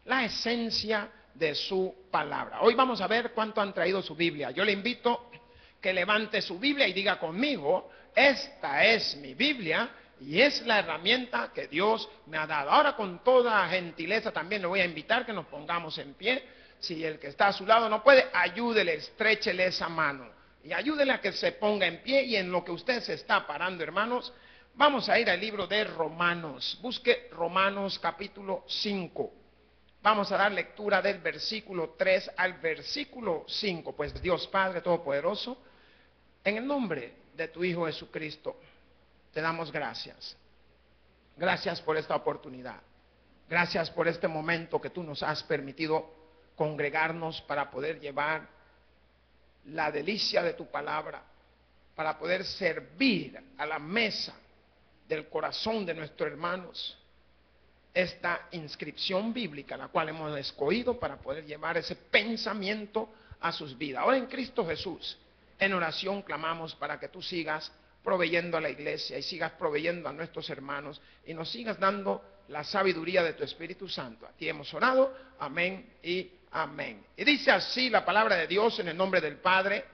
la esencia de su palabra. Hoy vamos a ver cuánto han traído su Biblia. Yo le invito que levante su Biblia y diga conmigo: esta es mi Biblia y es la herramienta que Dios me ha dado. Ahora, con toda gentileza, también le voy a invitar que nos pongamos en pie. Si el que está a su lado no puede, ayúdele, estréchele esa mano y ayúdele a que se ponga en pie. Y en lo que usted se está parando, hermanos, vamos a ir al libro de Romanos. Busque Romanos capítulo 5. Vamos a dar lectura del versículo 3 al versículo 5. Pues Dios Padre Todopoderoso, en el nombre de tu Hijo Jesucristo, te damos gracias. Gracias por esta oportunidad. Gracias por este momento que tú nos has permitido congregarnos para poder llevar la delicia de tu palabra, para poder servir a la mesa del corazón de nuestros hermanos esta inscripción bíblica, la cual hemos escogido para poder llevar ese pensamiento a sus vidas. Ahora, en Cristo Jesús, en oración clamamos para que tú sigas proveyendo a la iglesia y sigas proveyendo a nuestros hermanos y nos sigas dando la sabiduría de tu Espíritu Santo. A ti hemos orado, amén y amén. Y dice así la palabra de Dios, en el nombre del Padre,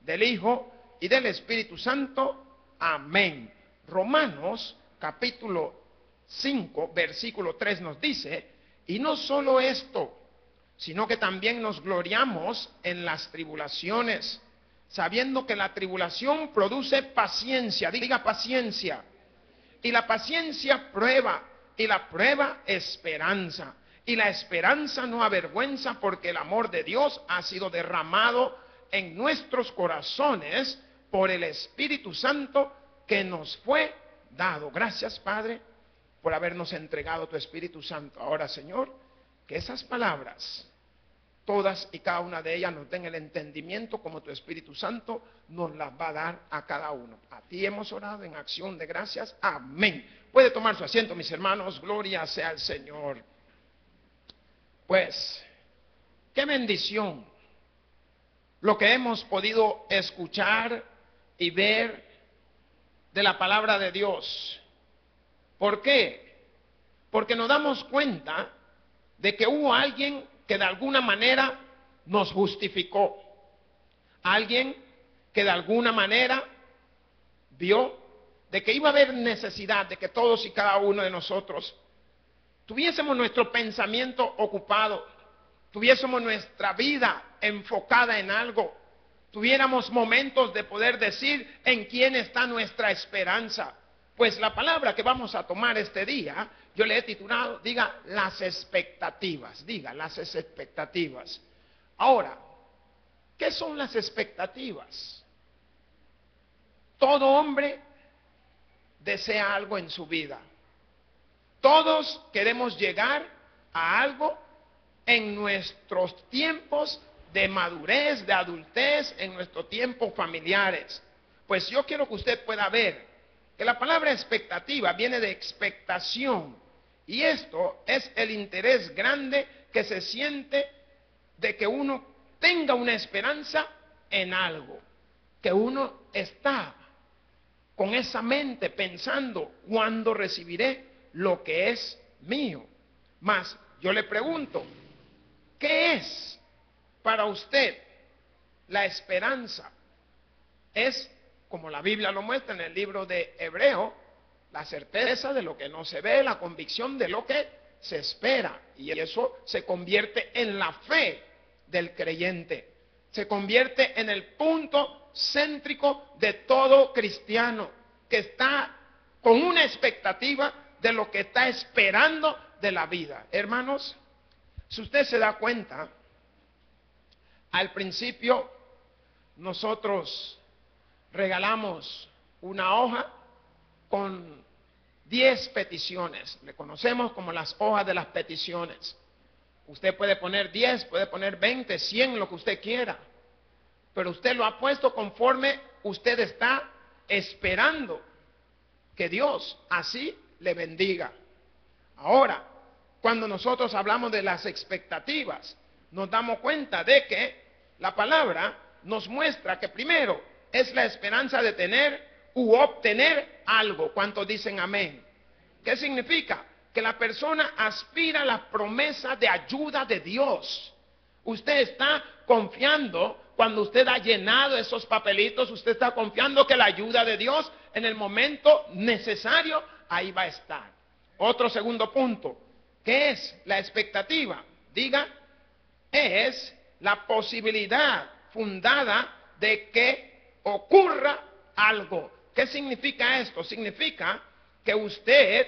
del Hijo y del Espíritu Santo, amén. Romanos capítulo 5, versículo 3 nos dice: y no solo esto, sino que también nos gloriamos en las tribulaciones, sabiendo que la tribulación produce paciencia. Diga paciencia. Y la paciencia prueba, y la prueba esperanza. Y la esperanza no avergüenza, porque el amor de Dios ha sido derramado en nuestros corazones por el Espíritu Santo que nos fue dado. Gracias, Padre, por habernos entregado tu Espíritu Santo. Ahora, Señor, que esas palabras, todas y cada una de ellas, nos den el entendimiento como tu Espíritu Santo nos las va a dar a cada uno. A ti hemos orado en acción de gracias. Amén. Puede tomar su asiento, mis hermanos. Gloria sea al Señor. Pues, qué bendición lo que hemos podido escuchar y ver de la palabra de Dios. ¿Por qué? Porque nos damos cuenta de que hubo alguien que de alguna manera nos justificó. Alguien que de alguna manera vio de que iba a haber necesidad de que todos y cada uno de nosotros tuviésemos nuestro pensamiento ocupado, tuviésemos nuestra vida enfocada en algo, tuviéramos momentos de poder decir en quién está nuestra esperanza. Pues la palabra que vamos a tomar este día, yo le he titulado, diga, las expectativas. Diga, las expectativas. Ahora, ¿qué son las expectativas? Todo hombre desea algo en su vida. Todos queremos llegar a algo en nuestros tiempos de madurez, de adultez, en nuestros tiempos familiares. Pues yo quiero que usted pueda ver que la palabra expectativa viene de expectación, y esto es el interés grande que se siente de que uno tenga una esperanza en algo, que uno está con esa mente pensando: ¿cuándo recibiré lo que es mío? Mas yo le pregunto, ¿qué es para usted la esperanza? Es, como la Biblia lo muestra en el libro de Hebreo, la certeza de lo que no se ve, la convicción de lo que se espera. Y eso se convierte en la fe del creyente. Se convierte en el punto céntrico de todo cristiano, que está con una expectativa de lo que está esperando de la vida. Hermanos, si usted se da cuenta, al principio nosotros regalamos una hoja con 10 peticiones. Le conocemos como las hojas de las peticiones. Usted puede poner 10, puede poner 20, 100, lo que usted quiera. Pero usted lo ha puesto conforme usted está esperando que Dios así le bendiga. Ahora, cuando nosotros hablamos de las expectativas, nos damos cuenta de que la palabra nos muestra que primero es la esperanza de tener u obtener algo. ¿Cuántos dicen amén? ¿Qué significa? que la persona aspira a la promesa de ayuda de Dios. Usted está confiando, cuando usted ha llenado esos papelitos, usted está confiando que la ayuda de Dios en el momento necesario, ahí va a estar. Otro segundo punto, ¿qué es la expectativa? Diga, es la posibilidad fundada de que ocurra algo. ¿Qué significa esto? Significa que usted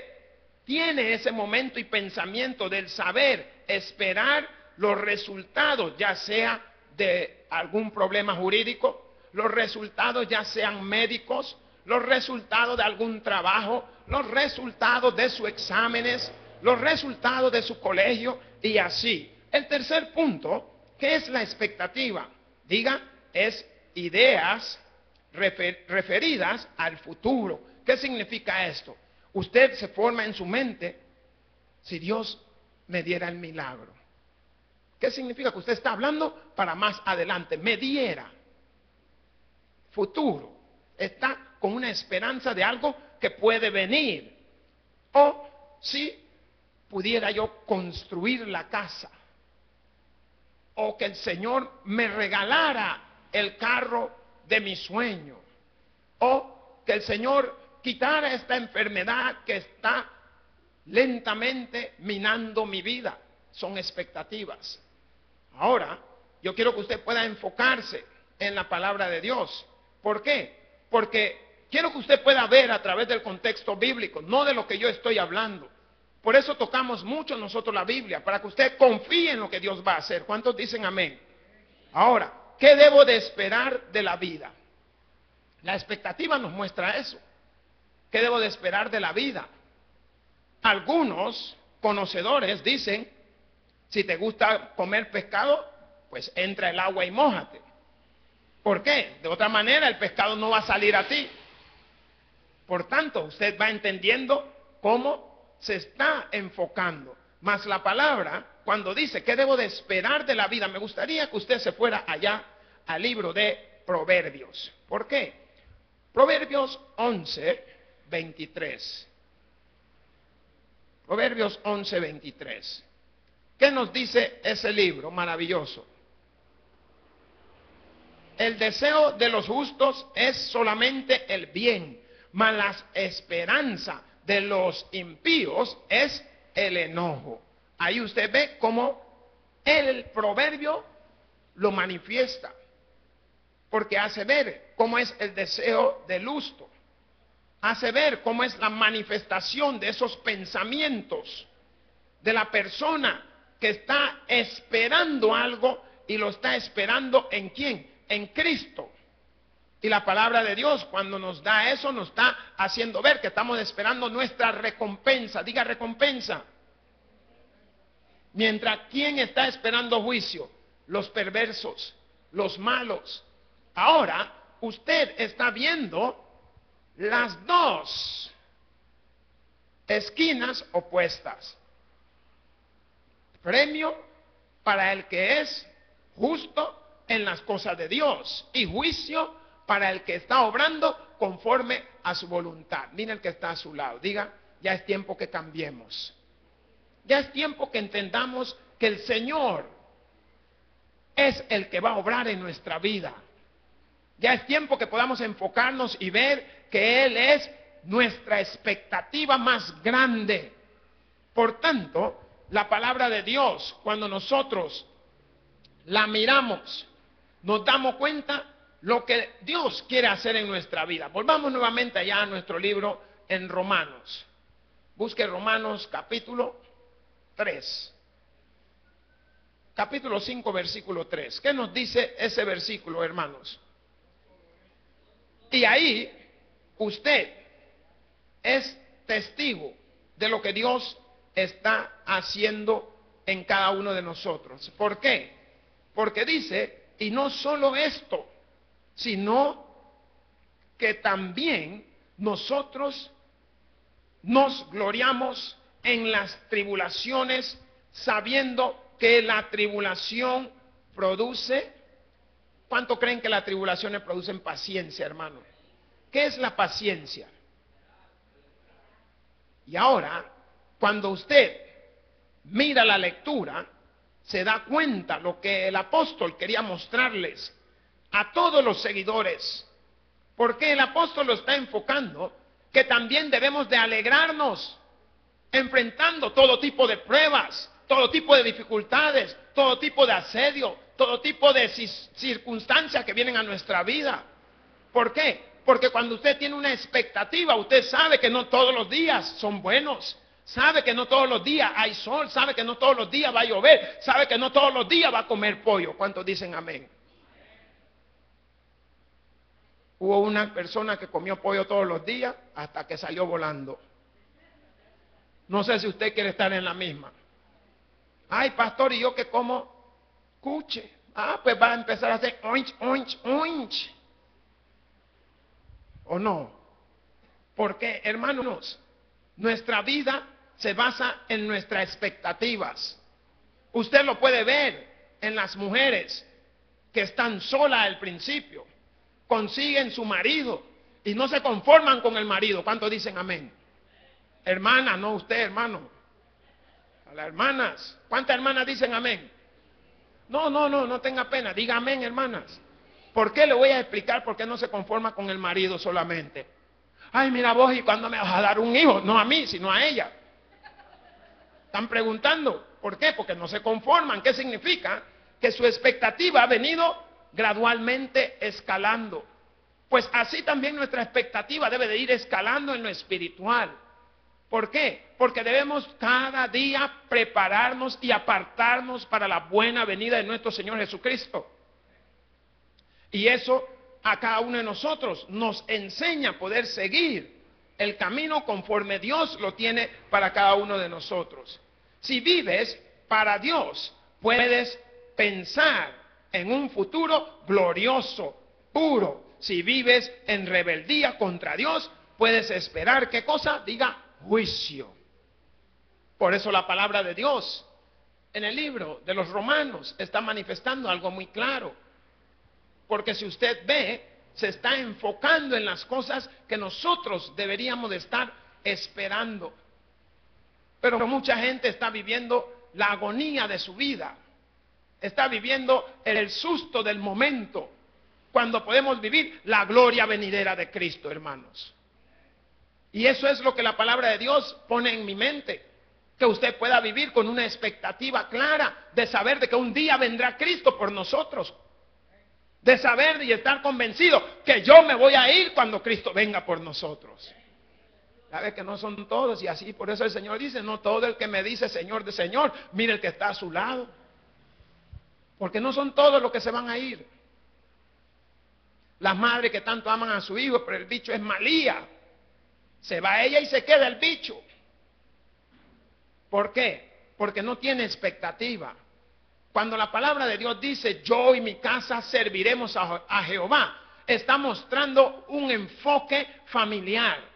tiene ese momento y pensamiento del saber esperar los resultados, ya sea de algún problema jurídico, los resultados ya sean médicos, los resultados de algún trabajo, los resultados de sus exámenes, los resultados de su colegio y así. El tercer punto, ¿qué es la expectativa? Diga, es ideas referidas al futuro. ¿Qué significa esto? Usted se forma en su mente, si Dios me diera el milagro. ¿Qué significa? Que usted está hablando para más adelante, me diera. Futuro. Está con una esperanza de algo que puede venir. O si pudiera yo construir la casa. O que el Señor me regalara el carro de mi sueño. O que el Señor quitara esta enfermedad que está lentamente minando mi vida. Son expectativas. Ahora, yo quiero que usted pueda enfocarse en la palabra de Dios. ¿Por qué? Porque quiero que usted pueda ver a través del contexto bíblico, no de lo que yo estoy hablando. Por eso tocamos mucho nosotros la Biblia, para que usted confíe en lo que Dios va a hacer. ¿Cuántos dicen amén? Ahora, ¿qué debo de esperar de la vida? La expectativa nos muestra eso. ¿Qué debo de esperar de la vida? Algunos conocedores dicen, si te gusta comer pescado, pues entra el agua y mójate. ¿Por qué? De otra manera el pescado no va a salir a ti. Por tanto, usted va entendiendo cómo se está enfocando. Mas la palabra, cuando dice, ¿qué debo de esperar de la vida? Me gustaría que usted se fuera allá al libro de Proverbios. ¿Por qué? Proverbios 11, 23. Proverbios 11, 23. ¿Qué nos dice ese libro maravilloso? El deseo de los justos es solamente el bien, mas la esperanza de los impíos es el enojo. Ahí usted ve cómo el proverbio lo manifiesta, porque hace ver cómo es el deseo del justo, hace ver cómo es la manifestación de esos pensamientos de la persona que está esperando algo y lo está esperando ¿en quién? En Cristo. Y la palabra de Dios, cuando nos da eso, nos está haciendo ver que estamos esperando nuestra recompensa. Diga recompensa. Mientras, ¿quién está esperando juicio? Los perversos, los malos. Ahora, usted está viendo las dos esquinas opuestas. Premio para el que es justo en las cosas de Dios y juicio para el que está obrando conforme a su voluntad. Mira el que está a su lado, diga, ya es tiempo que cambiemos. Ya es tiempo que entendamos que el Señor es el que va a obrar en nuestra vida. Ya es tiempo que podamos enfocarnos y ver que Él es nuestra expectativa más grande. Por tanto, la palabra de Dios, cuando nosotros la miramos, nos damos cuenta lo que Dios quiere hacer en nuestra vida. Volvamos nuevamente allá a nuestro libro en Romanos. Busque Romanos capítulo 3. Capítulo 5, versículo 3. ¿Qué nos dice ese versículo, hermanos? Y ahí usted es testigo de lo que Dios está haciendo en cada uno de nosotros. ¿Por qué? Porque dice, y no solo esto, sino que también nosotros nos gloriamos en las tribulaciones, sabiendo que la tribulación produce. ¿Cuánto creen que las tribulaciones producen paciencia, hermano? ¿Qué es la paciencia? Y ahora, cuando usted mira la lectura, se da cuenta lo que el apóstol quería mostrarles a todos los seguidores. Porque el apóstol lo está enfocando, que también debemos de alegrarnos enfrentando todo tipo de pruebas, todo tipo de dificultades, todo tipo de asedio, todo tipo de circunstancias que vienen a nuestra vida. ¿Por qué? Porque cuando usted tiene una expectativa, usted sabe que no todos los días son buenos, sabe que no todos los días hay sol, sabe que no todos los días va a llover, sabe que no todos los días va a comer pollo. ¿Cuántos dicen amén? Hubo una persona que comió pollo todos los días hasta que salió volando. No sé si usted quiere estar en la misma. Ay, pastor, ¿y yo que como? Cuche. Ah, pues va a empezar a hacer oinch, oinch, oinch. ¿O no? Porque, hermanos, nuestra vida se basa en nuestras expectativas. Usted lo puede ver en las mujeres que están solas al principio. Consiguen su marido y no se conforman con el marido. ¿Cuántos dicen amén? Hermana, no usted, hermano. A las hermanas. ¿Cuántas hermanas dicen amén? No tenga pena. Diga amén, hermanas. ¿Por qué? Le voy a explicar por qué no se conforma con el marido solamente. Ay, mira vos, ¿y cuándo me vas a dar un hijo? No a mí, sino a ella. Están preguntando. ¿Por qué? Porque no se conforman. ¿Qué significa? Que su expectativa ha venido gradualmente escalando. Pues así también nuestra expectativa debe de ir escalando en lo espiritual. ¿Por qué? Porque debemos cada día prepararnos y apartarnos para la buena venida de nuestro Señor Jesucristo. Y eso a cada uno de nosotros nos enseña a poder seguir el camino conforme Dios lo tiene para cada uno de nosotros. Si vives para Dios, puedes pensar en un futuro glorioso, puro. Si vives en rebeldía contra Dios, puedes esperar, ¿qué cosa? Diga, juicio. Por eso la palabra de Dios en el libro de los Romanos está manifestando algo muy claro. Porque si usted ve, se está enfocando en las cosas que nosotros deberíamos de estar esperando. Pero mucha gente está viviendo la agonía de su vida. Está viviendo el susto del momento, cuando podemos vivir la gloria venidera de Cristo, hermanos. Y eso es lo que la palabra de Dios pone en mi mente, que usted pueda vivir con una expectativa clara de saber de que un día vendrá Cristo por nosotros, de saber y estar convencido que yo me voy a ir cuando Cristo venga por nosotros. Sabe que no son todos, y así por eso el Señor dice, no todo el que me dice Señor de Señor, mire el que está a su lado. Porque no son todos los que se van a ir. Las madres que tanto aman a su hijo, pero el bicho es malía. Se va ella y se queda el bicho. ¿Por qué? Porque no tiene expectativa. Cuando la palabra de Dios dice, yo y mi casa serviremos a Jehová, está mostrando un enfoque familiar.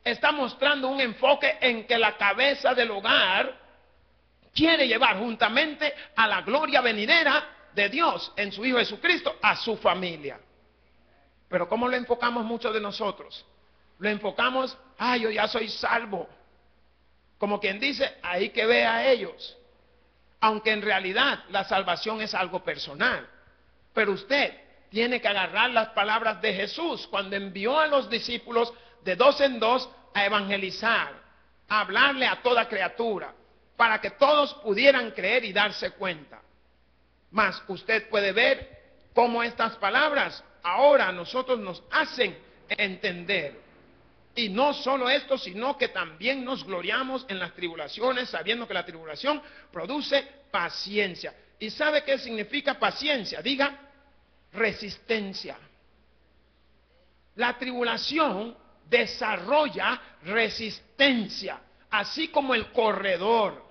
Está mostrando un enfoque en que la cabeza del hogar quiere llevar juntamente a la gloria venidera de Dios en su Hijo Jesucristo a su familia. Pero ¿cómo lo enfocamos muchos de nosotros? Lo enfocamos, yo ya soy salvo. Como quien dice, ahí que ve a ellos. Aunque en realidad la salvación es algo personal. Pero usted tiene que agarrar las palabras de Jesús cuando envió a los discípulos de dos en dos a evangelizar, a hablarle a toda criatura, para que todos pudieran creer y darse cuenta. Mas usted puede ver cómo estas palabras ahora a nosotros nos hacen entender. Y no solo esto, sino que también nos gloriamos en las tribulaciones, sabiendo que la tribulación produce paciencia. ¿Y sabe qué significa paciencia? Diga, resistencia. La tribulación desarrolla resistencia, así como el corredor.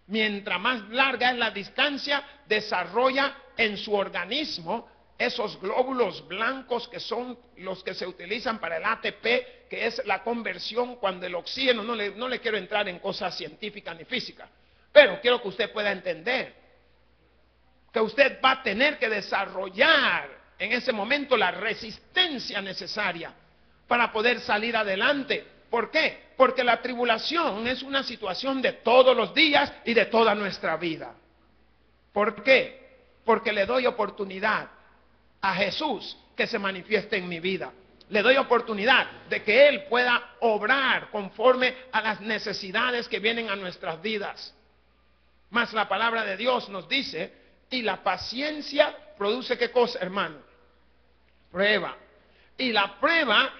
Mientras más larga es la distancia, desarrolla en su organismo esos glóbulos blancos que son los que se utilizan para el ATP, que es la conversión cuando el oxígeno, no le quiero entrar en cosas científicas ni físicas, pero quiero que usted pueda entender que usted va a tener que desarrollar en ese momento la resistencia necesaria para poder salir adelante ¿Por qué? Porque la tribulación es una situación de todos los días y de toda nuestra vida. ¿Por qué? Porque le doy oportunidad a Jesús que se manifieste en mi vida. Le doy oportunidad de que Él pueda obrar conforme a las necesidades que vienen a nuestras vidas. Mas la palabra de Dios nos dice, y la paciencia produce ¿qué cosa, hermano? Prueba. Y la prueba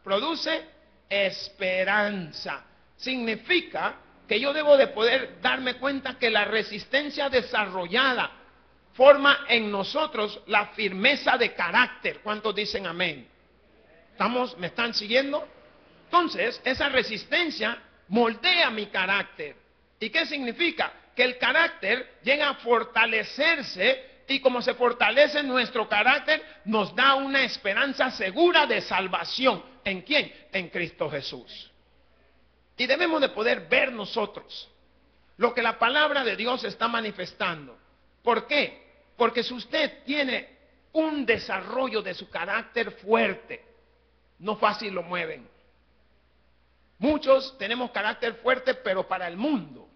produce esperanza. Significa que yo debo de poder darme cuenta que la resistencia desarrollada forma en nosotros la firmeza de carácter. ¿Cuántos dicen amén? ¿Me están siguiendo? Entonces, esa resistencia moldea mi carácter. ¿Y qué significa? Que el carácter llega a fortalecerse, y como se fortalece nuestro carácter, nos da una esperanza segura de salvación. ¿En quién? En Cristo Jesús. Y debemos de poder ver nosotros lo que la palabra de Dios está manifestando. ¿Por qué? Porque si usted tiene un desarrollo de su carácter fuerte, no fácil lo mueven. Muchos tenemos carácter fuerte, pero para el mundo.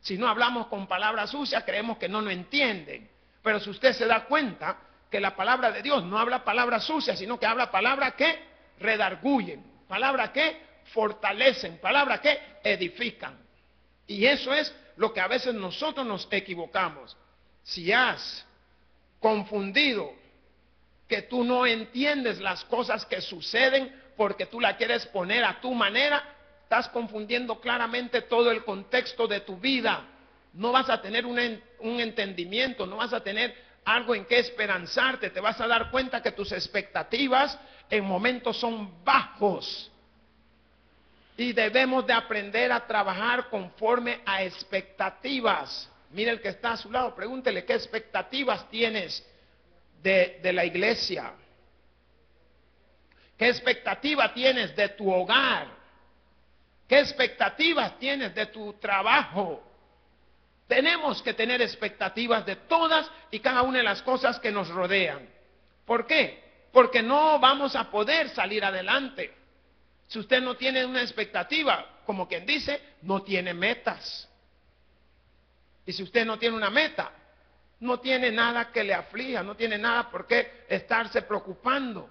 Si no hablamos con palabras sucias, creemos que no nos entienden. Pero si usted se da cuenta que la palabra de Dios no habla palabras sucias, sino que habla palabras que redarguyen, palabras que fortalecen, palabras que edifican. Y eso es lo que a veces nosotros nos equivocamos. Si has confundido que tú no entiendes las cosas que suceden porque tú la quieres poner a tu manera, estás confundiendo claramente todo el contexto de tu vida. No vas a tener un entendimiento, no vas a tener algo en qué esperanzarte. Te vas a dar cuenta que tus expectativas en momentos son bajos. Y debemos de aprender a trabajar conforme a expectativas. Mira el que está a su lado, pregúntele qué expectativas tienes de la iglesia. ¿Qué expectativa tienes de tu hogar? ¿Qué expectativas tienes de tu trabajo? Tenemos que tener expectativas de todas y cada una de las cosas que nos rodean. ¿Por qué? Porque no vamos a poder salir adelante si usted no tiene una expectativa, como quien dice, no tiene metas. Y si usted no tiene una meta, no tiene nada que le aflija, no tiene nada por qué estarse preocupando.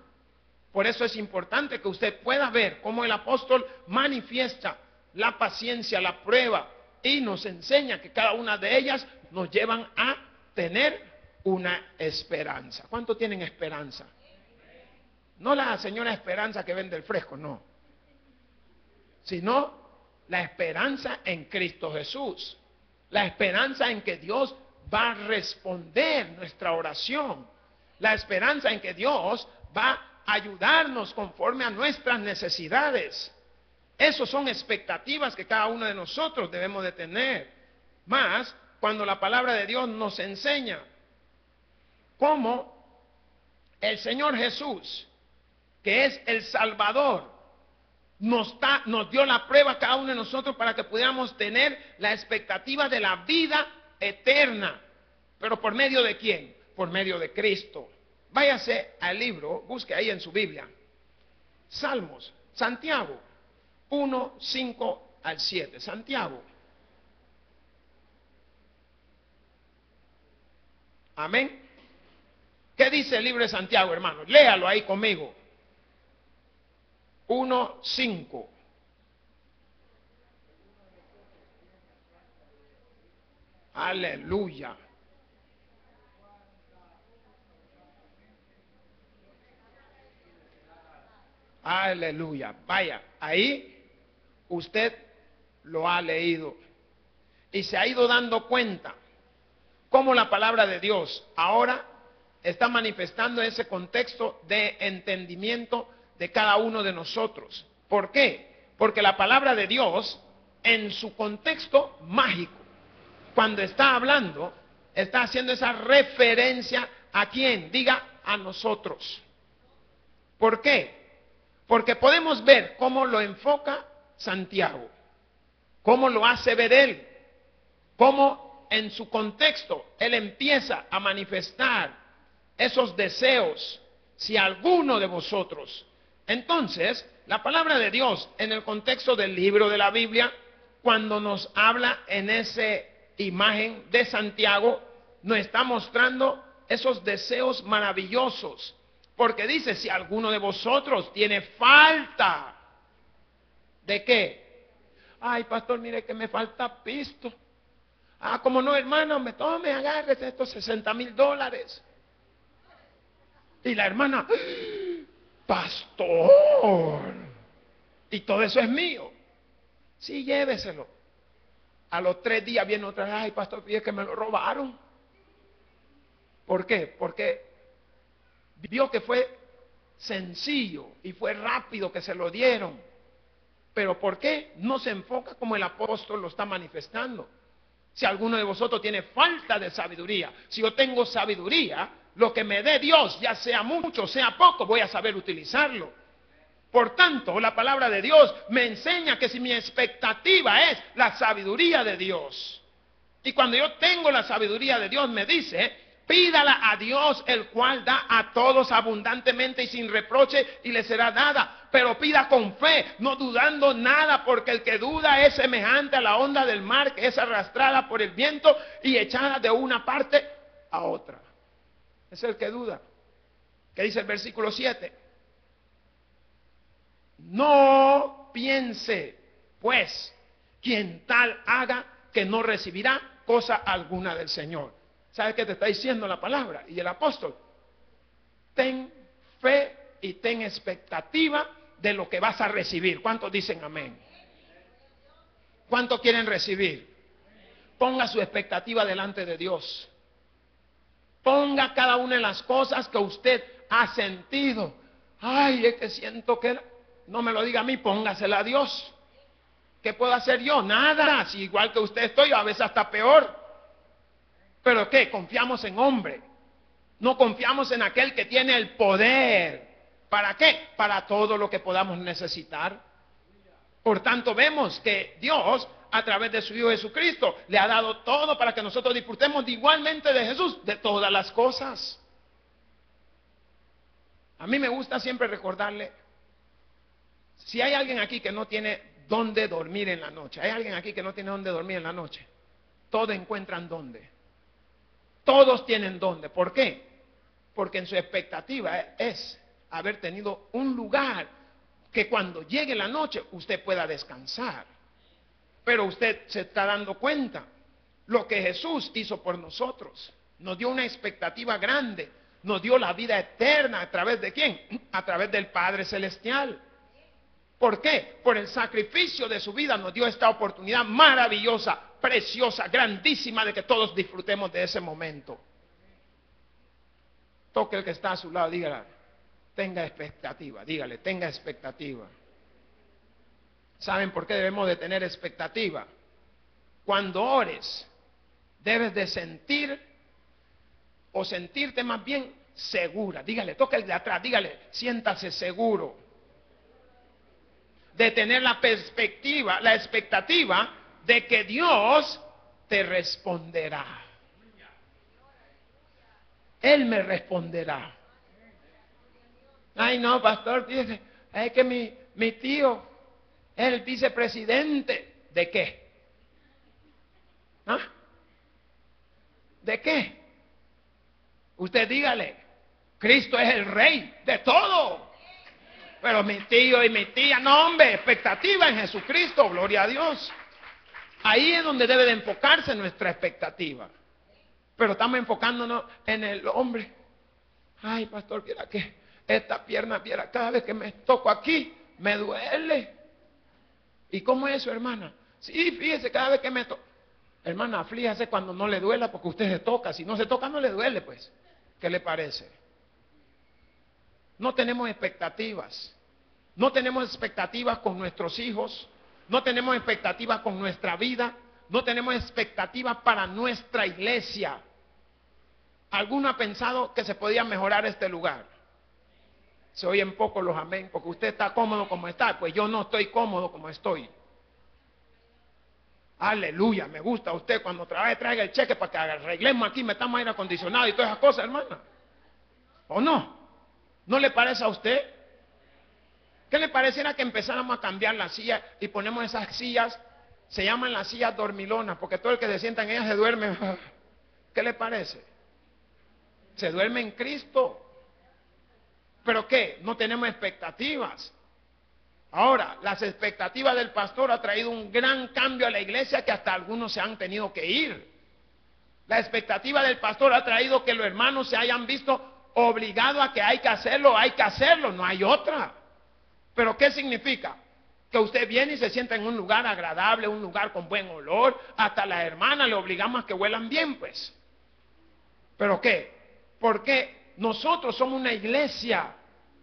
Por eso es importante que usted pueda ver cómo el apóstol manifiesta la paciencia, la prueba, y nos enseña que cada una de ellas nos llevan a tener una esperanza. ¿Cuánto tienen esperanza? No la señora Esperanza que vende el fresco, no. Sino la esperanza en Cristo Jesús. La esperanza en que Dios va a responder nuestra oración. La esperanza en que Dios va a ayudarnos conforme a nuestras necesidades. Esas son expectativas que cada uno de nosotros debemos de tener. Más cuando la palabra de Dios nos enseña cómo el Señor Jesús, que es el Salvador, nos dio la prueba a cada uno de nosotros para que pudiéramos tener la expectativa de la vida eterna. ¿Pero por medio de quién? Por medio de Cristo. Váyase al libro, busque ahí en su Biblia. Salmos, Santiago 1, 5 al 7. Santiago. Amén. ¿Qué dice el libro de Santiago, hermano? Léalo ahí conmigo. 1, 5. Aleluya. Aleluya. Vaya, ahí usted lo ha leído y se ha ido dando cuenta cómo la palabra de Dios ahora está manifestando ese contexto de entendimiento de cada uno de nosotros. ¿Por qué? Porque la palabra de Dios en su contexto mágico, cuando está hablando, está haciendo esa referencia a quién, diga a nosotros. ¿Por qué? Porque podemos ver cómo lo enfoca Santiago, cómo lo hace ver él, cómo en su contexto él empieza a manifestar esos deseos. Si alguno de vosotros, entonces La palabra de Dios en el contexto del libro de la Biblia, cuando nos habla en esa imagen de Santiago, nos está mostrando esos deseos maravillosos. Porque dice, si alguno de vosotros tiene falta, ¿de qué? Ay, pastor, mire que me falta pisto. Ah, como no, hermano, tome, agárrese estos $60,000. Y la hermana, pastor, y todo eso es mío. Sí, lléveselo. A los 3 días viene otra vez, ay, pastor, fíjese que me lo robaron. ¿Por qué? Porque vio que fue sencillo y fue rápido que se lo dieron. Pero ¿por qué no se enfoca como el apóstol lo está manifestando? Si alguno de vosotros tiene falta de sabiduría, si yo tengo sabiduría, lo que me dé Dios, ya sea mucho, sea poco, voy a saber utilizarlo. Por tanto, la palabra de Dios me enseña que si mi expectativa es la sabiduría de Dios, y cuando yo tengo la sabiduría de Dios, me dice, pídala a Dios, el cual da a todos abundantemente y sin reproche, y le será dada. Pero pida con fe, no dudando nada, porque el que duda es semejante a la onda del mar, que es arrastrada por el viento y echada de una parte a otra. Es el que duda. ¿Qué dice el versículo 7? No piense, pues, quien tal haga, que no recibirá cosa alguna del Señor. ¿Sabe qué te está diciendo la palabra? Y el apóstol, ten fe y ten expectativa de lo que vas a recibir. ¿Cuántos dicen amén? ¿Cuántos quieren recibir? Ponga su expectativa delante de Dios. Ponga cada una de las cosas que usted ha sentido. Ay, es que siento que... No me lo diga a mí, póngasela a Dios. ¿Qué puedo hacer yo? Nada. Si igual que usted estoy, a veces hasta peor. ¿Pero qué? Confiamos en hombre. No confiamos en aquel que tiene el poder. ¿Para qué? Para todo lo que podamos necesitar. Por tanto, vemos que Dios, a través de su Hijo Jesucristo, le ha dado todo para que nosotros disfrutemos igualmente de Jesús, de todas las cosas. A mí me gusta siempre recordarle, si hay alguien aquí que no tiene dónde dormir en la noche, hay alguien aquí que no tiene dónde dormir en la noche, todos encuentran dónde. Todos tienen dónde. ¿Por qué? Porque en su expectativa es haber tenido un lugar que cuando llegue la noche usted pueda descansar. Pero usted se está dando cuenta lo que Jesús hizo por nosotros. Nos dio una expectativa grande. Nos dio la vida eterna. ¿A través de quién? A través del Padre Celestial. ¿Por qué? Por el sacrificio de su vida nos dio esta oportunidad maravillosa, preciosa, grandísima de que todos disfrutemos de ese momento. Toque el que está a su lado, dígale, tenga expectativa, dígale, tenga expectativa. ¿Saben por qué debemos de tener expectativa? Cuando ores, debes de sentir o sentirte más bien segura. Dígale, toque el de atrás, dígale, siéntase seguro. De tener la perspectiva, la expectativa de que Dios te responderá. Él me responderá. Ay, no, pastor, fíjese, es que mi tío es el vicepresidente. ¿De qué? ¿Ah? ¿De qué? Usted dígale, Cristo es el rey de todo. Pero mi tío y mi tía, no, hombre, expectativa en Jesucristo, gloria a Dios. Ahí es donde debe de enfocarse nuestra expectativa. Pero estamos enfocándonos en el hombre. Ay, pastor, viera que esta pierna, viera, cada vez que me toco aquí, me duele. ¿Y cómo es eso, hermana? Sí, fíjese, cada vez que me toco. Hermana, aflíjase cuando no le duela porque usted se toca. Si no se toca, no le duele, pues. ¿Qué le parece? No tenemos expectativas. No tenemos expectativas con nuestros hijos. No tenemos expectativas con nuestra vida. No tenemos expectativas para nuestra iglesia. ¿Alguno ha pensado que se podía mejorar este lugar? Se oyen poco los amén, porque usted está cómodo como está. Pues yo no estoy cómodo como estoy. Aleluya, me gusta usted cuando trabaje, traiga el cheque para que arreglemos aquí, metamos aire acondicionado y todas esas cosas, hermana. ¿O no? ¿No le parece a usted? ¿Qué le pareciera que empezáramos a cambiar las sillas y ponemos esas sillas, se llaman las sillas dormilonas, porque todo el que se sienta en ellas se duerme? ¿Qué le parece? Se duerme en Cristo. ¿Pero qué? No tenemos expectativas. Ahora, las expectativas del pastor ha traído un gran cambio a la iglesia que hasta algunos se han tenido que ir. La expectativa del pastor ha traído que los hermanos se hayan visto obligados a que hay que hacerlo, no hay otra. ¿Pero qué significa? Que usted viene y se sienta en un lugar agradable, un lugar con buen olor, hasta las hermanas le obligamos a que huelan bien, pues. ¿Pero qué? Porque nosotros somos una iglesia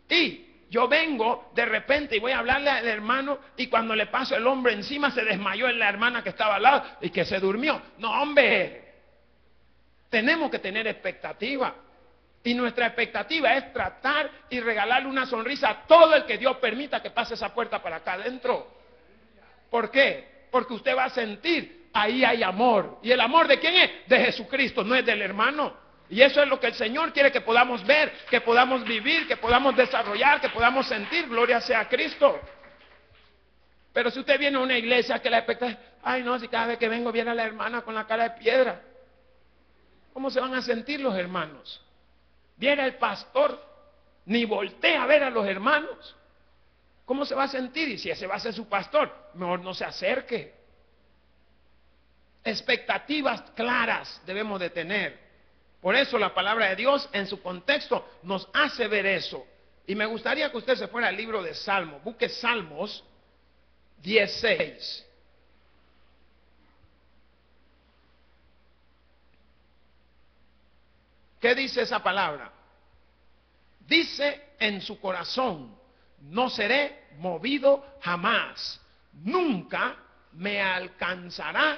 y yo vengo de repente y voy a hablarle al hermano y cuando le paso el hombro encima se desmayó en la hermana que estaba al lado y que se durmió. No, hombre, tenemos que tener expectativa. Y nuestra expectativa es tratar y regalarle una sonrisa a todo el que Dios permita que pase esa puerta para acá adentro. ¿Por qué? Porque usted va a sentir, ahí hay amor. ¿Y el amor de quién es? De Jesucristo, no es del hermano. Y eso es lo que el Señor quiere que podamos ver, que podamos vivir, que podamos desarrollar, que podamos sentir. Gloria sea a Cristo. Pero si usted viene a una iglesia que la expectativa, ay no, si cada vez que vengo viene a la hermana con la cara de piedra, ¿cómo se van a sentir los hermanos? Viene el pastor, ni voltea a ver a los hermanos. ¿Cómo se va a sentir? Y si ese va a ser su pastor, mejor no se acerque. Expectativas claras debemos de tener. Por eso la palabra de Dios en su contexto nos hace ver eso. Y me gustaría que usted se fuera al libro de Salmos. Busque Salmos 16. ¿Qué dice esa palabra? Dice en su corazón, no seré movido jamás, nunca me alcanzará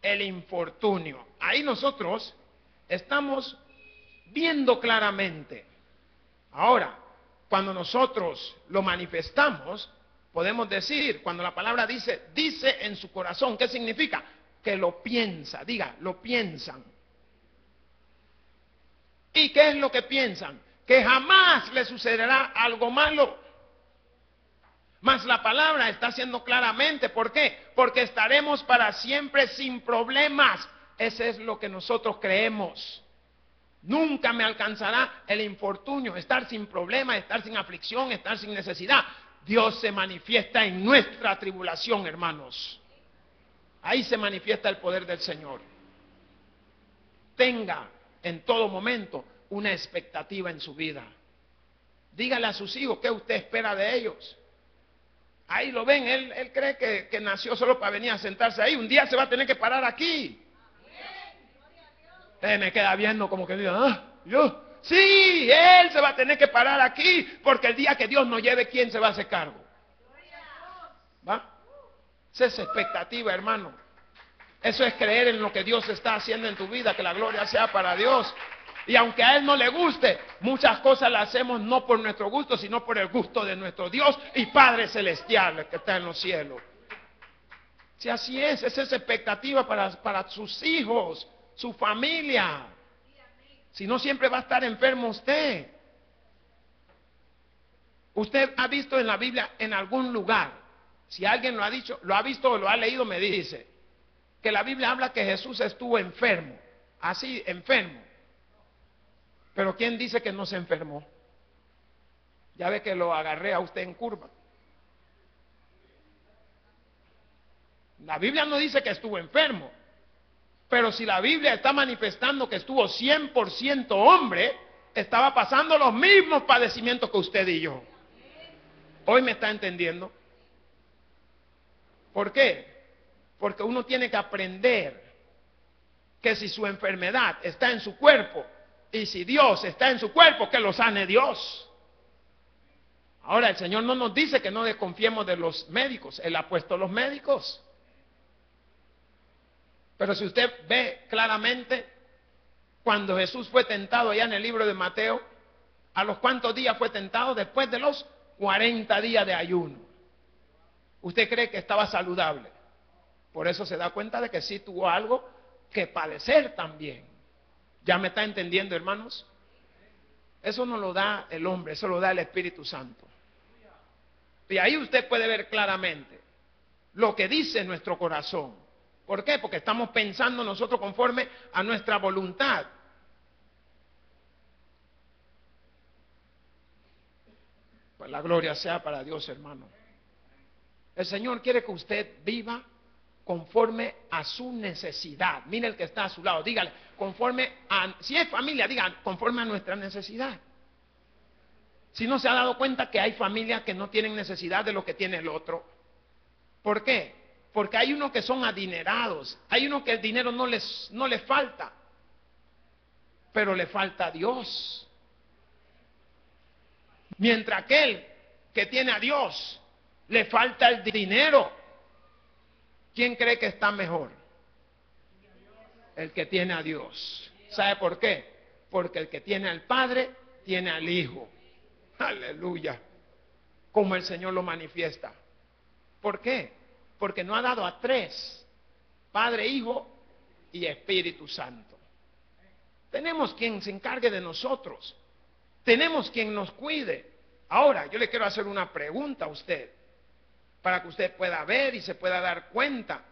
el infortunio. Ahí nosotros estamos viendo claramente. Ahora, cuando nosotros lo manifestamos, podemos decir, cuando la palabra dice en su corazón, ¿qué significa? Que lo piensa, diga, lo piensan. ¿Y qué es lo que piensan? Que jamás le sucederá algo malo. Mas la palabra está haciendo claramente, ¿por qué? Porque estaremos para siempre sin problemas. Ese es lo que nosotros creemos. Nunca me alcanzará el infortunio, estar sin problemas, estar sin aflicción, estar sin necesidad. Dios se manifiesta en nuestra tribulación, hermanos. Ahí se manifiesta el poder del Señor. Tenga en todo momento una expectativa en su vida. Dígale a sus hijos qué usted espera de ellos. Ahí lo ven, él cree que nació solo para venir a sentarse ahí. Un día se va a tener que parar aquí. Me queda viendo como que diga, yo. Sí, él se va a tener que parar aquí, porque el día que Dios nos lleve, ¿quién se va a hacer cargo? ¿Va? Esa es expectativa, hermano. Eso es creer en lo que Dios está haciendo en tu vida, que la gloria sea para Dios. Y aunque a Él no le guste, muchas cosas las hacemos no por nuestro gusto, sino por el gusto de nuestro Dios y Padre Celestial que está en los cielos. Si así es, esa es expectativa para sus hijos, su familia. Si no, siempre va a estar enfermo usted. Usted ha visto en la Biblia en algún lugar, si alguien lo ha dicho, lo ha visto o lo ha leído, me dice, que la Biblia habla que Jesús estuvo enfermo, así enfermo. Pero ¿quién dice que no se enfermó? Ya ve que lo agarré a usted en curva. La Biblia no dice que estuvo enfermo. Pero si la Biblia está manifestando que estuvo 100% hombre, estaba pasando los mismos padecimientos que usted y yo. ¿Hoy me está entendiendo? ¿Por qué? Porque uno tiene que aprender que si su enfermedad está en su cuerpo, y si Dios está en su cuerpo, que lo sane Dios. Ahora, el Señor no nos dice que no desconfiemos de los médicos. Él ha puesto los médicos. Pero si usted ve claramente, cuando Jesús fue tentado allá en el libro de Mateo, ¿a los cuántos días fue tentado? Después de los 40 días de ayuno. ¿Usted cree que estaba saludable? Por eso se da cuenta de que sí tuvo algo que padecer también. ¿Ya me está entendiendo, hermanos? Eso no lo da el hombre, eso lo da el Espíritu Santo. Y ahí usted puede ver claramente lo que dice nuestro corazón. ¿Por qué? Porque estamos pensando nosotros conforme a nuestra voluntad. Pues la gloria sea para Dios, hermano. El Señor quiere que usted viva conforme a su necesidad. Mire el que está a su lado, dígale, conforme a, si es familia, digan, conforme a nuestra necesidad. Si no se ha dado cuenta que hay familias que no tienen necesidad de lo que tiene el otro. ¿Por qué? Porque hay unos que son adinerados, hay unos que el dinero no les falta, pero le falta a Dios. Mientras aquel que tiene a Dios le falta el dinero. ¿Quién cree que está mejor? El que tiene a Dios. ¿Sabe por qué? Porque el que tiene al Padre tiene al Hijo. Aleluya. Como el Señor lo manifiesta. ¿Por qué? Porque no ha dado a tres: Padre, Hijo y Espíritu Santo. Tenemos quien se encargue de nosotros. Tenemos quien nos cuide. Ahora, yo le quiero hacer una pregunta a usted, para que usted pueda ver y se pueda dar cuenta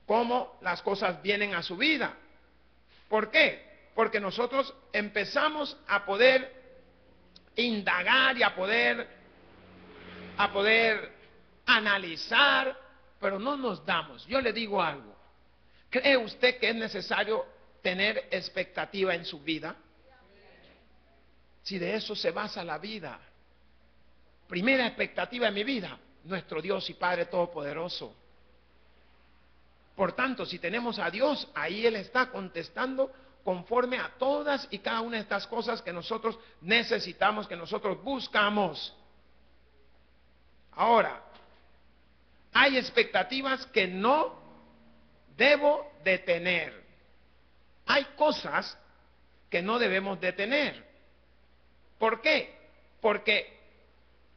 cómo las cosas vienen a su vida. ¿Por qué? Porque nosotros empezamos a poder indagar y a poder analizar, pero no nos damos. Yo le digo algo. ¿Cree usted que es necesario tener expectativa en su vida? Si de eso se basa la vida. Primera expectativa en mi vida: nuestro Dios y Padre Todopoderoso. Por tanto, si tenemos a Dios, ahí Él está contestando conforme a todas y cada una de estas cosas que nosotros necesitamos, que nosotros buscamos. Ahora, hay expectativas que no debo de tener. Hay cosas que no debemos de tener. ¿Por qué? Porque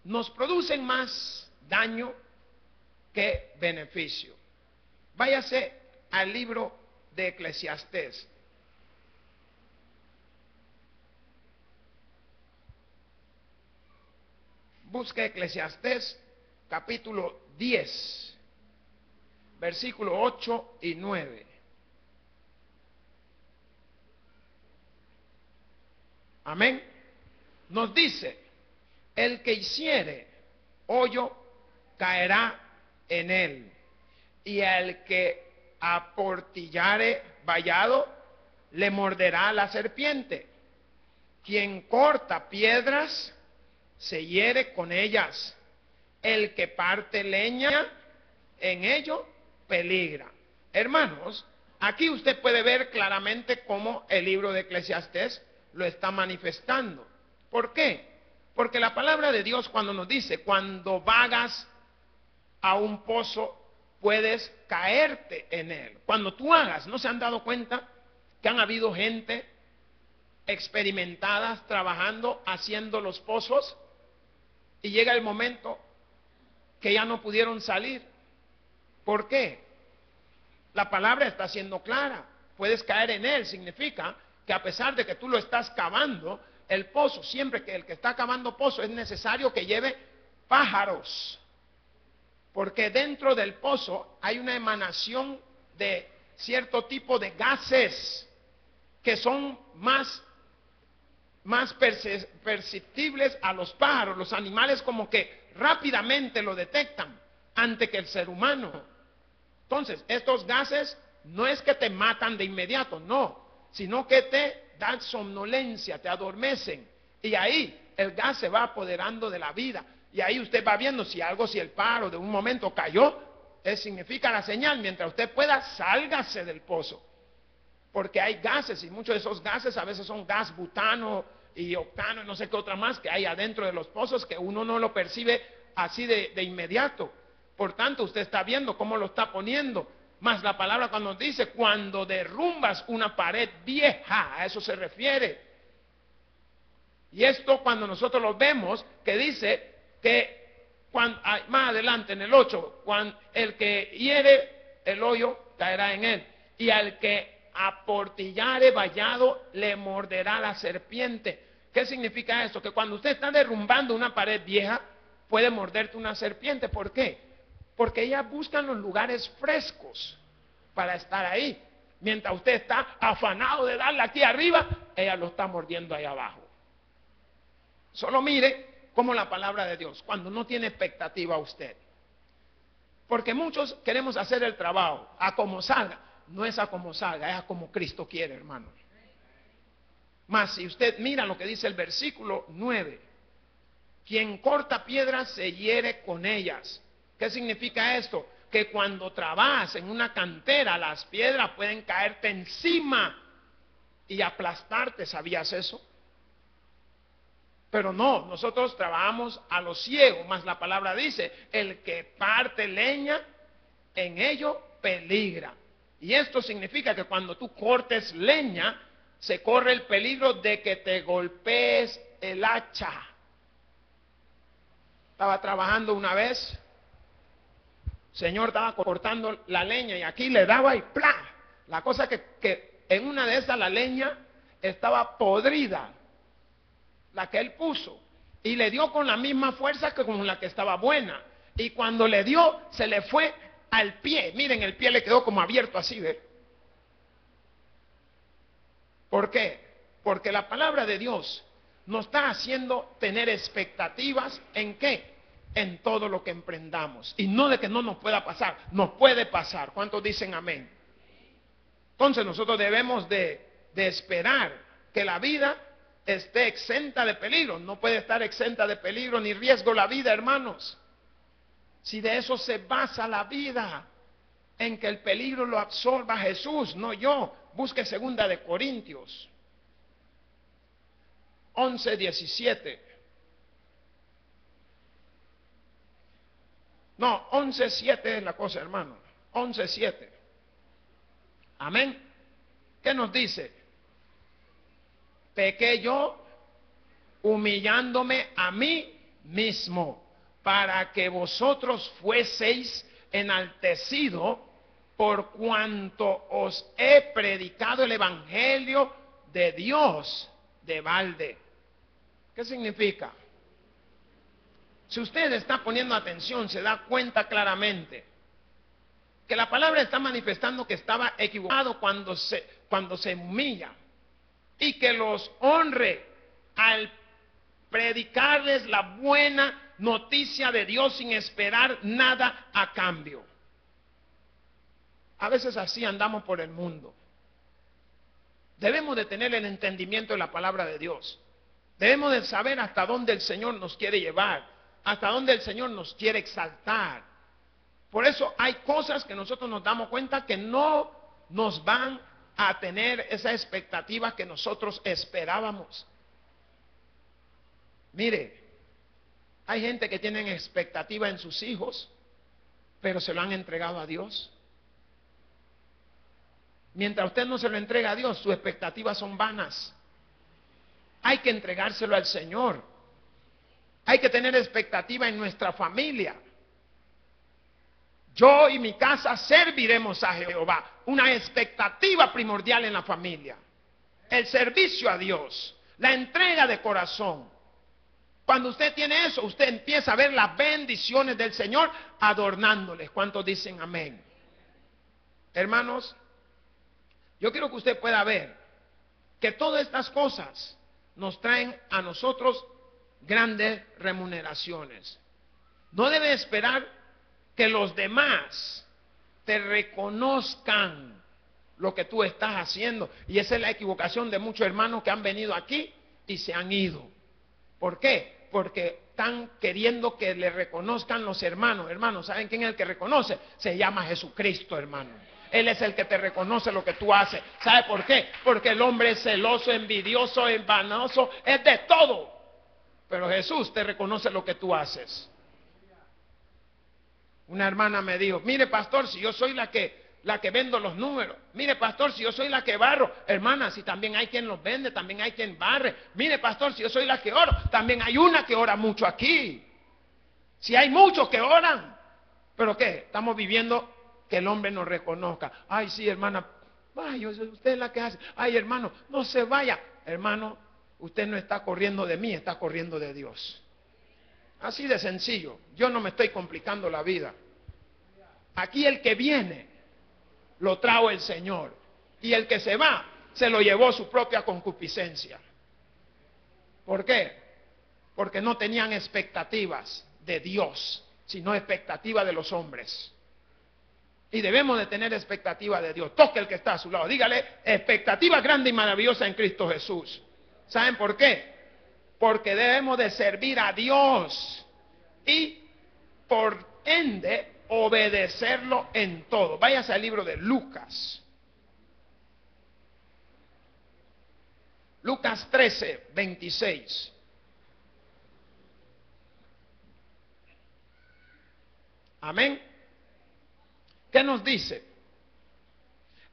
nos producen más daño que beneficio. Váyase al libro de Eclesiastés. Busque Eclesiastés capítulo 10, versículo 8 y 9. Amén. Nos dice: el que hiciere hoyo caerá en él, y el que aportillare vallado le morderá la serpiente. Quien corta piedras se hiere con ellas. El que parte leña en ello peligra. Hermanos, aquí usted puede ver claramente cómo el libro de Eclesiastés lo está manifestando. ¿Por qué? Porque la palabra de Dios, cuando nos dice, cuando vagas a un pozo, puedes caerte en él. Cuando tú hagas, ¿no se han dado cuenta que han habido gente experimentadas trabajando, haciendo los pozos, y llega el momento que ya no pudieron salir? ¿Por qué? La palabra está siendo clara. Puedes caer en él. Significa que a pesar de que tú lo estás cavando, el pozo, siempre que el que está cavando pozo, es necesario que lleve pájaros, porque dentro del pozo hay una emanación de cierto tipo de gases que son más perceptibles a los pájaros. Los animales como que rápidamente lo detectan antes que el ser humano. Entonces, estos gases no es que te matan de inmediato, no, sino que te dan somnolencia, te adormecen, y ahí el gas se va apoderando de la vida, y ahí usted va viendo si el pájaro de un momento cayó, significa la señal: mientras usted pueda, sálgase del pozo, porque hay gases, y muchos de esos gases a veces son gas butano y octano y no sé qué otra más que hay adentro de los pozos, que uno no lo percibe así de inmediato. Por tanto, usted está viendo cómo lo está poniendo. Más la palabra cuando nos dice, cuando derrumbas una pared vieja, a eso se refiere. Y esto cuando nosotros lo vemos, que dice que más adelante en el 8, cuando el que hiere el hoyo caerá en él, y al que aportillare vallado le morderá la serpiente. ¿Qué significa esto? Que cuando usted está derrumbando una pared vieja, puede morderte una serpiente. ¿Por qué? Porque ellas buscan los lugares frescos para estar ahí. Mientras usted está afanado de darle aquí arriba, ella lo está mordiendo ahí abajo. Solo mire cómo la palabra de Dios, cuando no tiene expectativa usted. Porque muchos queremos hacer el trabajo a como salga. No es a como salga, es a como Cristo quiere, hermano. Mas si usted mira lo que dice el versículo 9, quien corta piedras se hiere con ellas. ¿Qué significa esto? Que cuando trabajas en una cantera, las piedras pueden caerte encima y aplastarte. ¿Sabías eso? Pero no, nosotros trabajamos a lo ciego, más la palabra dice, el que parte leña, en ello peligra. Y esto significa que cuando tú cortes leña, se corre el peligro de que te golpees el hacha. Estaba trabajando una vez, el Señor estaba cortando la leña y aquí le daba y ¡plá! La cosa que en una de esas la leña estaba podrida, la que él puso, y le dio con la misma fuerza que con la que estaba buena. Y cuando le dio, se le fue al pie. Miren, el pie le quedó como abierto así, ¿ve? ¿Por qué? Porque la palabra de Dios nos está haciendo tener expectativas ¿en qué? En todo lo que emprendamos. Y no de que no nos pueda pasar, nos puede pasar. ¿Cuántos dicen amén? Entonces nosotros debemos de esperar que la vida esté exenta de peligro. No puede estar exenta de peligro ni riesgo la vida, hermanos. Si de eso se basa la vida, en que el peligro lo absorba Jesús, no yo. Busque 2 de Corintios 11:17. No, 11:7 es la cosa, hermano. 11:7. Amén. ¿Qué nos dice? Pequé yo humillándome a mí mismo, para que vosotros fueseis enaltecidos por cuanto os he predicado el evangelio de Dios de balde. ¿Qué significa? Si usted está poniendo atención, se da cuenta claramente que la palabra está manifestando que estaba equivocado cuando se humilla, y que los honre al predicarles la buena noticia de Dios sin esperar nada a cambio. A veces así andamos por el mundo. Debemos de tener el entendimiento de la palabra de Dios. Debemos de saber hasta dónde el Señor nos quiere llevar, hasta dónde el Señor nos quiere exaltar. Por eso hay cosas que nosotros nos damos cuenta que no nos van a tener esa expectativa que nosotros esperábamos. Mire, hay gente que tiene expectativa en sus hijos, pero se lo han entregado a Dios. Mientras usted no se lo entrega a Dios, sus expectativas son vanas. Hay que entregárselo al Señor. Hay que tener expectativa en nuestra familia. Yo y mi casa serviremos a Jehová. Una expectativa primordial en la familia. El servicio a Dios. La entrega de corazón. Cuando usted tiene eso, usted empieza a ver las bendiciones del Señor adornándoles. ¿Cuántos dicen amén? Hermanos, yo quiero que usted pueda ver que todas estas cosas nos traen a nosotros grandes remuneraciones. No debe esperar que los demás te reconozcan lo que tú estás haciendo. Y esa es la equivocación de muchos hermanos que han venido aquí y se han ido. ¿Por qué? Porque están queriendo que le reconozcan los hermanos. Hermanos, ¿saben quién es el que reconoce? Se llama Jesucristo, hermano. Él es el que te reconoce lo que tú haces. ¿Sabe por qué? Porque el hombre es celoso, envidioso, envanoso, es de todo. Pero Jesús te reconoce lo que tú haces. Una hermana me dijo, mire pastor, si yo soy la que vendo los números. Mire pastor, si yo soy la que barro. Hermana, si también hay quien los vende, también hay quien barre. Mire pastor, si yo soy la que oro, también hay una que ora mucho aquí. Si hay muchos que oran. ¿Pero qué? Estamos viviendo que el hombre nos reconozca. Ay, sí, hermana, vaya, usted es la que hace. Ay, hermano, no se vaya. Hermano, usted no está corriendo de mí, está corriendo de Dios. Así de sencillo. Yo no me estoy complicando la vida. Aquí el que viene, lo trajo el Señor. Y el que se va, se lo llevó su propia concupiscencia. ¿Por qué? Porque no tenían expectativas de Dios, sino expectativas de los hombres. Y debemos de tener expectativa de Dios. Toque el que está a su lado. Dígale, expectativa grande y maravillosa en Cristo Jesús. ¿Saben por qué? Porque debemos de servir a Dios y por ende obedecerlo en todo. Váyase al libro de Lucas. Lucas 13, 26. Amén. ¿Qué nos dice?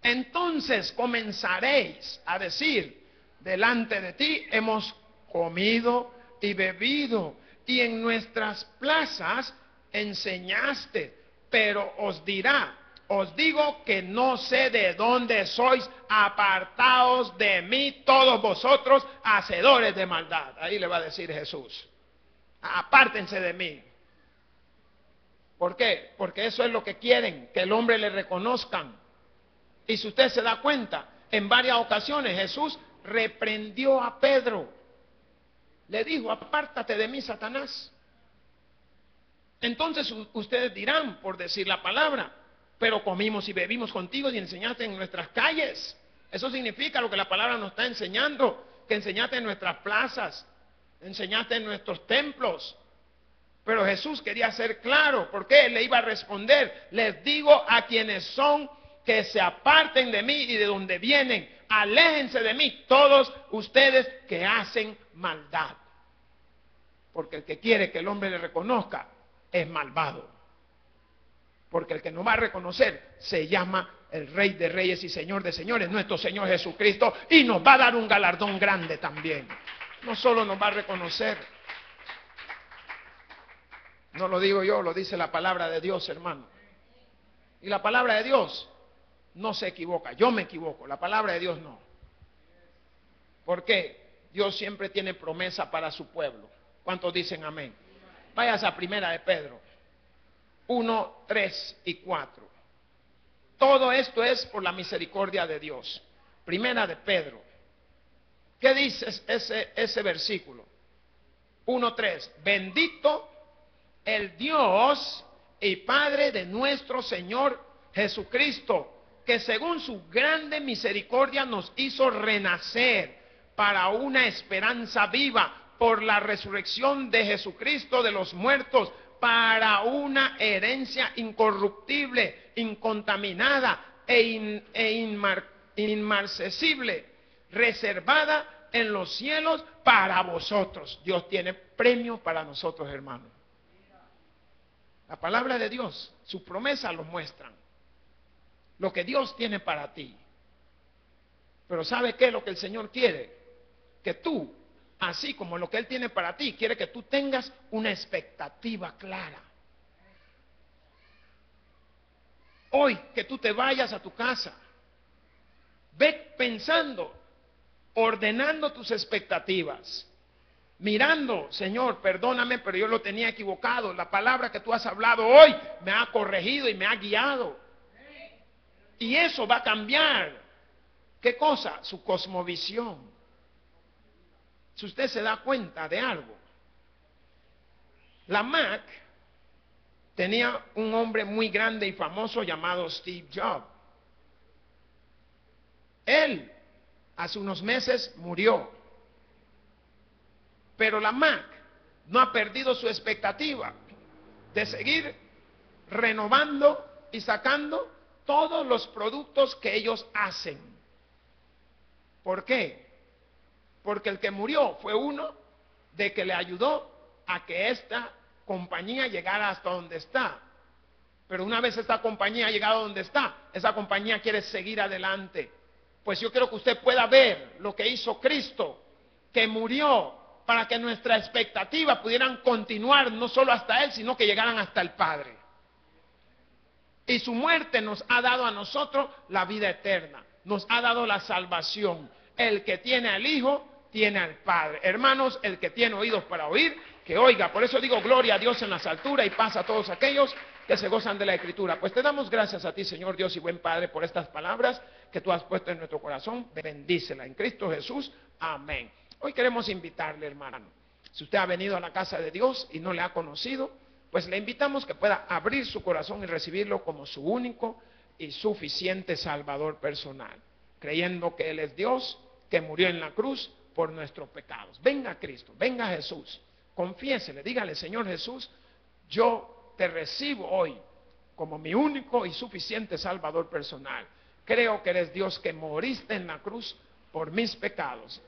Entonces comenzaréis a decir, delante de ti hemos comido y bebido, y en nuestras plazas enseñaste, pero os digo que no sé de dónde sois, apartaos de mí todos vosotros, hacedores de maldad. Ahí le va a decir Jesús, apártense de mí. ¿Por qué? Porque eso es lo que quieren, que el hombre le reconozcan. Y si usted se da cuenta, en varias ocasiones Jesús reprendió a Pedro. Le dijo, apártate de mí, Satanás. Entonces ustedes dirán, por decir la palabra, pero comimos y bebimos contigo y enseñaste en nuestras calles. Eso significa lo que la palabra nos está enseñando, que enseñaste en nuestras plazas, enseñaste en nuestros templos. Pero Jesús quería ser claro, porque Él le iba a responder, les digo a quienes son que se aparten de mí y de donde vienen, aléjense de mí todos ustedes que hacen maldad. Porque el que quiere que el hombre le reconozca es malvado. Porque el que no va a reconocer se llama el Rey de Reyes y Señor de Señores, nuestro Señor Jesucristo, y nos va a dar un galardón grande también. No solo nos va a reconocer, no lo digo yo, lo dice la palabra de Dios, hermano. Y la palabra de Dios no se equivoca. Yo me equivoco, la palabra de Dios no. ¿Por qué? Dios siempre tiene promesa para su pueblo. ¿Cuántos dicen amén? Vayas a primera de Pedro 1, 3 y 4. Todo esto es por la misericordia de Dios. Primera de Pedro. ¿Qué dice ese versículo? 1, 3. Bendito el Dios y Padre de nuestro Señor Jesucristo, que según su grande misericordia nos hizo renacer para una esperanza viva por la resurrección de Jesucristo de los muertos, para una herencia incorruptible, incontaminada e inmarcesible, reservada en los cielos para vosotros. Dios tiene premio para nosotros, hermanos. La palabra de Dios, sus promesas lo muestran. Lo que Dios tiene para ti. Pero ¿sabe qué es lo que el Señor quiere? Que tú, así como lo que Él tiene para ti, quiere que tú tengas una expectativa clara. Hoy que tú te vayas a tu casa, ve pensando, ordenando tus expectativas. Mirando, Señor, perdóname, pero yo lo tenía equivocado. La palabra que tú has hablado hoy me ha corregido y me ha guiado. Y eso va a cambiar. ¿Qué cosa? Su cosmovisión. Si usted se da cuenta de algo. La Mac tenía un hombre muy grande y famoso llamado Steve Jobs. Él, hace unos meses, murió. Pero la Mac no ha perdido su expectativa de seguir renovando y sacando todos los productos que ellos hacen. ¿Por qué? Porque el que murió fue uno de que le ayudó a que esta compañía llegara hasta donde está. Pero una vez esta compañía ha llegado donde está, esa compañía quiere seguir adelante. Pues yo quiero que usted pueda ver lo que hizo Cristo, que murió para que nuestra expectativa pudieran continuar no solo hasta Él, sino que llegaran hasta el Padre. Y su muerte nos ha dado a nosotros la vida eterna, nos ha dado la salvación. El que tiene al Hijo, tiene al Padre. Hermanos, el que tiene oídos para oír, que oiga. Por eso digo gloria a Dios en las alturas y paz a todos aquellos que se gozan de la Escritura. Pues te damos gracias a ti, Señor Dios y buen Padre, por estas palabras que tú has puesto en nuestro corazón. Bendícela en Cristo Jesús. Amén. Hoy queremos invitarle, hermano. Si usted ha venido a la casa de Dios y no le ha conocido, pues le invitamos que pueda abrir su corazón y recibirlo como su único y suficiente Salvador personal, creyendo que Él es Dios, que murió en la cruz por nuestros pecados. Venga a Cristo, venga a Jesús, confiésele, dígale: Señor Jesús, yo te recibo hoy como mi único y suficiente Salvador personal. Creo que eres Dios, que moriste en la cruz por mis pecados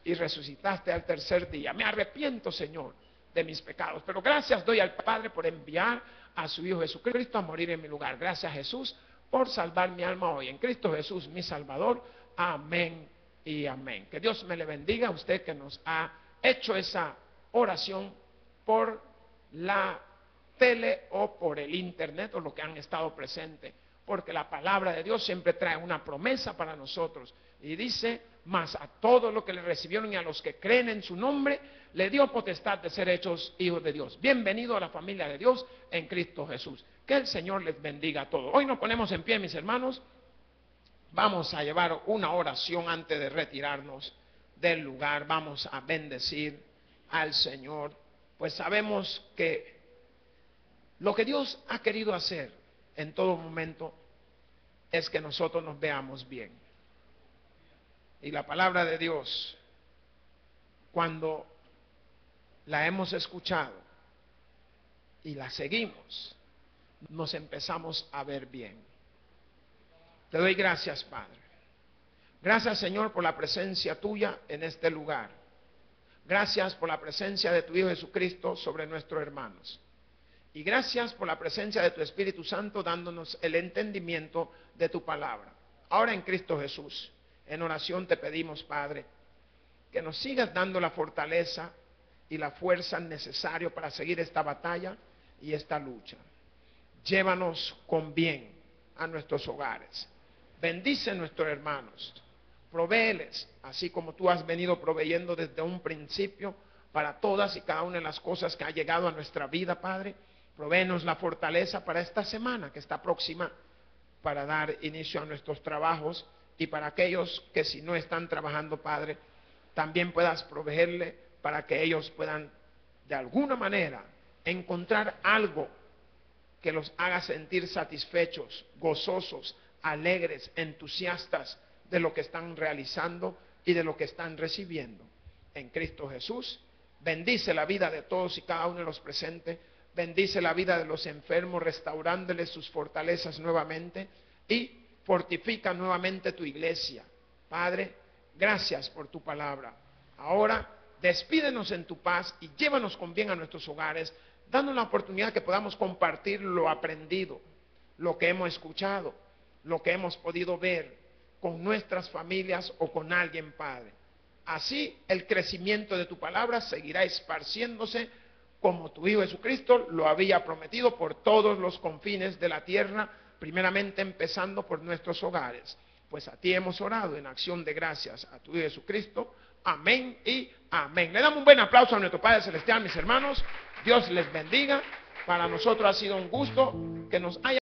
y resucitaste al tercer día. Me arrepiento, Señor, de mis pecados, pero gracias doy al Padre por enviar a su Hijo Jesucristo a morir en mi lugar. Gracias, Jesús, por salvar mi alma hoy. En Cristo Jesús, mi Salvador. Amén y amén. Que Dios me le bendiga a usted que nos ha hecho esa oración por la tele o por el internet, o lo que han estado presentes, porque la palabra de Dios siempre trae una promesa para nosotros y dice: mas a todos los que le recibieron y a los que creen en su nombre le dio potestad de ser hechos hijos de Dios. Bienvenido a la familia de Dios en Cristo Jesús. Que el Señor les bendiga a todos. Hoy nos ponemos en pie, mis hermanos. Vamos a llevar una oración antes de retirarnos del lugar. Vamos a bendecir al Señor, pues sabemos que lo que Dios ha querido hacer en todo momento es que nosotros nos veamos bien. Y la palabra de Dios, cuando la hemos escuchado y la seguimos, nos empezamos a ver bien. Te doy gracias, Padre. Gracias, Señor, por la presencia tuya en este lugar. Gracias por la presencia de tu Hijo Jesucristo sobre nuestros hermanos. Y gracias por la presencia de tu Espíritu Santo dándonos el entendimiento de tu palabra. Ahora en Cristo Jesús, en oración te pedimos, Padre, que nos sigas dando la fortaleza y la fuerza necesaria para seguir esta batalla y esta lucha. Llévanos con bien a nuestros hogares. Bendice a nuestros hermanos. Provéeles, así como tú has venido proveyendo desde un principio para todas y cada una de las cosas que ha llegado a nuestra vida, Padre. Provéenos la fortaleza para esta semana que está próxima, para dar inicio a nuestros trabajos, y para aquellos que si no están trabajando, Padre, también puedas proveerle para que ellos puedan de alguna manera encontrar algo que los haga sentir satisfechos, gozosos, alegres, entusiastas de lo que están realizando y de lo que están recibiendo. En Cristo Jesús, bendice la vida de todos y cada uno de los presentes. Bendice la vida de los enfermos, restaurándoles sus fortalezas nuevamente, y fortifica nuevamente tu iglesia. Padre, gracias por tu palabra. Ahora, despídenos en tu paz y llévanos con bien a nuestros hogares, dando la oportunidad que podamos compartir lo aprendido, lo que hemos escuchado, lo que hemos podido ver con nuestras familias o con alguien, Padre. Así el crecimiento de tu palabra seguirá esparciéndose como tu Hijo Jesucristo lo había prometido, por todos los confines de la tierra, primeramente empezando por nuestros hogares. Pues a ti hemos orado en acción de gracias a tu Hijo Jesucristo. Amén y amén. Le damos un buen aplauso a nuestro Padre Celestial, mis hermanos. Dios les bendiga. Para nosotros ha sido un gusto que nos haya